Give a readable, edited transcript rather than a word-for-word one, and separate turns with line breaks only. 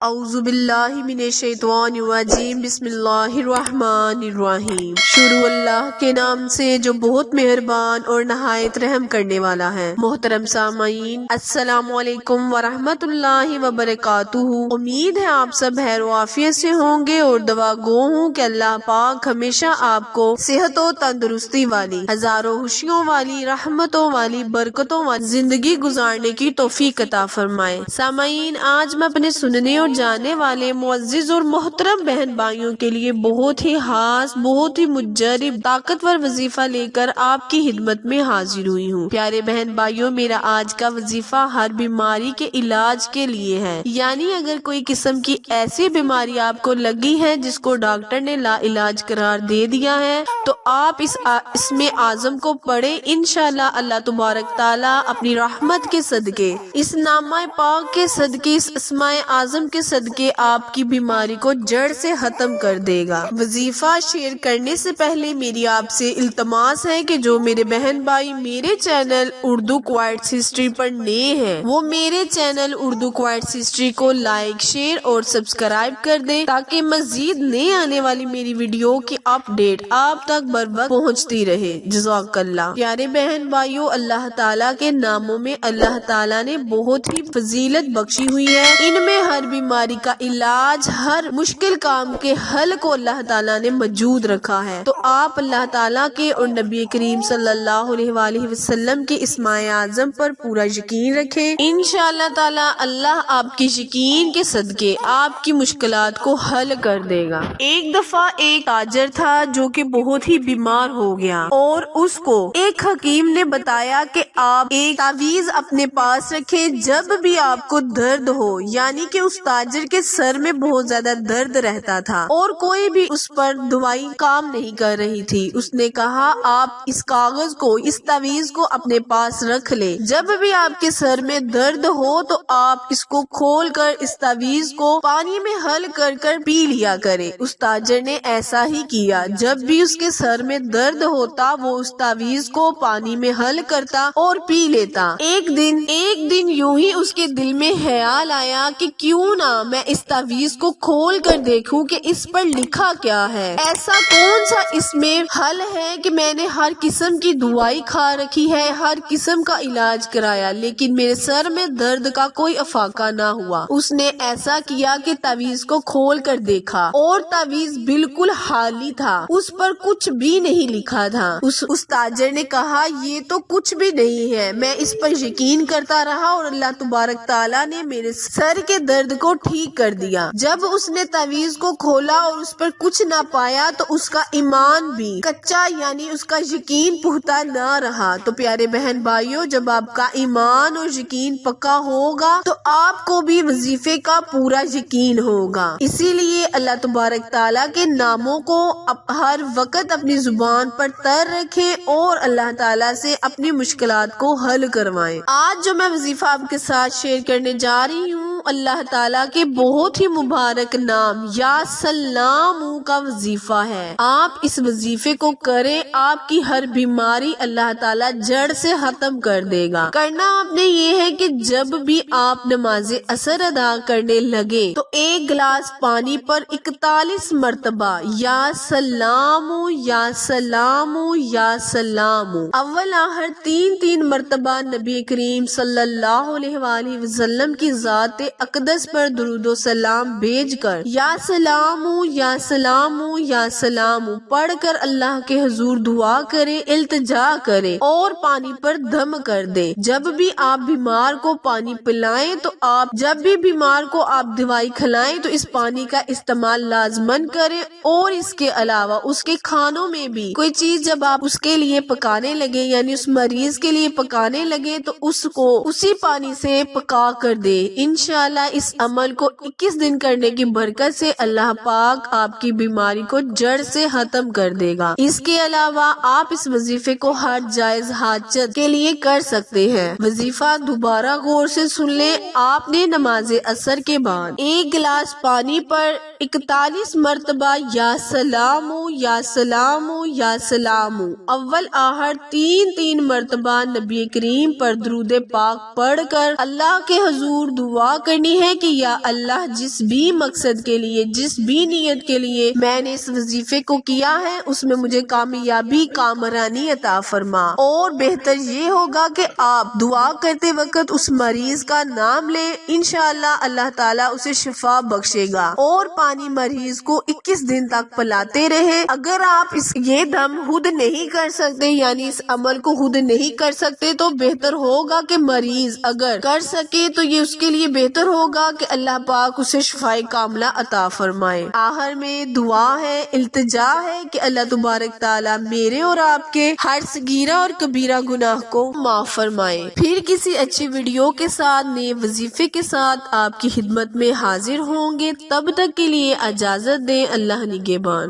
اعوذ باللہ من الشیطان الرجیم بسم اللہ الرحمن الرحیم۔ شروع اللہ کے نام سے جو بہت مہربان اور نہایت رحم کرنے والا ہے۔ محترم سامعین، السلام علیکم ورحمۃ اللہ وبرکاتہ۔ امید ہے آپ سب خیر و عافیت سے ہوں گے اور دعا گو ہوں کہ اللہ پاک ہمیشہ آپ کو صحت و تندرستی والی، ہزاروں خوشیوں والی، رحمتوں والی، برکتوں والی زندگی گزارنے کی توفیق عطا فرمائے۔ سامعین، آج میں اپنے سننے اور جانے والے معزز اور محترم بہن بھائیوں کے لیے بہت ہی خاص، بہت ہی مجرب، طاقتور وظیفہ لے کر آپ کی خدمت میں حاضر ہوئی ہوں۔ پیارے بہن بھائیوں، میرا آج کا وظیفہ ہر بیماری کے علاج کے لیے ہے۔ یعنی اگر کوئی قسم کی ایسی بیماری آپ کو لگی ہے جس کو ڈاکٹر نے لا علاج قرار دے دیا ہے تو آپ اس میں اعظم کو پڑھیں۔ انشاءاللہ اللہ تبارک تعالیٰ اپنی رحمت کے صدقے، اس نامہ پاک کے صدقے، اس اسماء اعظم کے صدقے آپ کی بیماری کو جڑ سے ختم کر دے گا۔ وظیفہ شیئر کرنے سے پہلے میری آپ سے التماس ہے کہ جو میرے بہن بھائی میرے چینل اردو کوائٹس ہسٹری پر نئے ہیں وہ میرے چینل اردو کوائٹس ہسٹری کو لائک، شیئر اور سبسکرائب کر دیں تاکہ مزید نئے آنے والی میری ویڈیو کی اپ ڈیٹ آپ تک بر وقت پہنچتی رہے۔ جزاک اللہ۔ پیارے بہن بھائیوں، اللہ تعالیٰ کے ناموں میں اللہ تعالیٰ نے بہت ہی فضیلت بخشی ہوئی ہے۔ ان میں ہر بیماری کا علاج، ہر مشکل کام کے حل کو اللہ تعالیٰ نے موجود رکھا ہے۔ تو آپ اللہ تعالیٰ کے اور نبی کریم صلی اللہ علیہ وآلہ وسلم کے اسماء اعظم پر پورا یقین رکھیں۔ انشاءاللہ تعالیٰ اللہ آپ کے یقین کے صدقے آپ کی مشکلات کو حل کر دے گا۔ ایک دفعہ ایک تاجر تھا جو کہ بہت ہی بیمار ہو گیا اور اس کو ایک حکیم نے بتایا کہ آپ ایک تعویذ اپنے پاس رکھیں، جب بھی آپ کو درد ہو، یعنی کہ اس تاجر کے سر میں بہت زیادہ درد رہتا تھا اور کوئی بھی اس پر دوائی کام نہیں کر رہی تھی۔ اس نے کہا آپ اس کاغذ کو، اس تعویذ کو اپنے پاس رکھ لے، جب بھی آپ کے سر میں درد ہو تو آپ اس کو کھول کر اس تعویذ کو پانی میں حل کر کر پی لیا کرے۔ اس تاجر نے ایسا ہی کیا، جب بھی اس کے سر میں درد ہوتا وہ اس تعویذ کو پانی میں حل کرتا اور پی لیتا۔ ایک دن یوں ہی اس کے دل میں خیال آیا کہ کیوں نہ میں اس تعویذ کو کھول کر دیکھوں کہ اس پر لکھا کیا ہے، ایسا کون سا اس میں حل ہے کہ میں نے ہر قسم کی دوائی کھا رکھی ہے، ہر قسم کا علاج کرایا لیکن میرے سر میں درد کا کوئی افاقہ نہ ہوا۔ اس نے ایسا کیا کہ تعویذ کو کھول کر دیکھا اور تعویذ بالکل خالی تھا، اس پر کچھ بھی نہیں لکھا تھا۔ اس تاجر نے کہا یہ تو کچھ بھی نہیں ہے۔ میں اس پر یقین کرتا رہا اور اللہ تبارک تعالیٰ نے میرے سر کے درد کو ٹھیک کر دیا۔ جب اس نے تعویذ کو کھولا اور اس پر کچھ نہ پایا تو اس کا ایمان بھی کچا، یعنی اس کا یقین پختہ نہ رہا۔ تو پیارے بہن بھائیوں، جب آپ کا ایمان اور یقین پکا ہوگا تو آپ کو بھی وظیفے کا پورا یقین ہوگا۔ اسی لیے اللہ تبارک تعالیٰ کے ناموں کو ہر وقت اپنی زبان پر تر رکھیں اور اللہ تعالیٰ سے اپنی مشکلات کو حل کروائیں۔ آج جو میں وظیفہ آپ کے ساتھ شیئر کرنے جا رہی ہوں اللہ تعالیٰ کے بہت ہی مبارک نام یا سلام کا وظیفہ ہے۔ آپ اس وظیفے کو کریں، آپ کی ہر بیماری اللہ تعالیٰ جڑ سے ختم کر دے گا۔ کرنا آپ نے یہ ہے کہ جب بھی آپ نماز عصر ادا کرنے لگے تو ایک گلاس پانی پر 41 مرتبہ یا سلام یا سلام یا سلام، اول آخر 3 مرتبہ نبی کریم صلی اللہ علیہ وآلہ وسلم کی ذات اقدس پر درود و سلام بھیج کر یا سلام یا سلام یا سلام پڑھ کر اللہ کے حضور دعا کرے، التجا کرے اور پانی پر دم کر دے۔ جب بھی آپ بیمار کو پانی پلائیں تو جب بھی بیمار کو آپ دوائی کھلائیں تو اس پانی کا استعمال لازمن کریں، اور اس کے علاوہ اس کے کھانوں میں بھی کوئی چیز جب آپ اس کے لیے پکانے لگے، یعنی اس مریض کے لیے پکانے لگے تو اس کو اسی پانی سے پکا کر دے۔ انشاءاللہ اس عمل کو 21 دن کرنے کی برکت سے اللہ پاک آپ کی بیماری کو جڑ سے ختم کر دے گا۔ اس کے علاوہ آپ اس وظیفے کو ہر جائز حاجت کے لیے کر سکتے ہیں۔ وظیفہ دوبارہ غور سے سن لیں۔ آپ نے نماز عصر کے بعد ایک گلاس پانی پر 41 مرتبہ یا سلام یا سلام یا سلام، اول آخر 3 مرتبہ نبی کریم پر درود پاک پڑھ کر اللہ کے حضور دعا کرنی ہے کہ یا یا اللہ جس بھی مقصد کے لیے جس بھی نیت کے لیے میں نے اس وظیفے کو کیا ہے اس میں مجھے کامیابی کامرانی عطا فرما۔ اور بہتر یہ ہوگا کہ آپ دعا کرتے وقت اس مریض کا نام لیں، انشاءاللہ اللہ تعالیٰ اسے شفا بخشے گا۔ اور پانی مریض کو 21 دن تک پلاتے رہے۔ اگر آپ یہ دم خود نہیں کر سکتے یعنی اس عمل کو خود نہیں کر سکتے تو بہتر ہوگا کہ مریض اگر کر سکے تو یہ اس کے لیے بہتر ہوگا کہ اللہ پاک اسے شفائے کاملہ عطا فرمائے۔ آخر میں دعا ہے، التجا ہے کہ اللہ تبارک تعالیٰ میرے اور آپ کے ہر صغیرہ اور کبیرہ گناہ کو معاف فرمائے۔ پھر کسی اچھی ویڈیو کے ساتھ نئے وظیفے کے ساتھ آپ کی خدمت میں حاضر ہوں گے، تب تک کے لیے اجازت دیں، اللہ نگہبان۔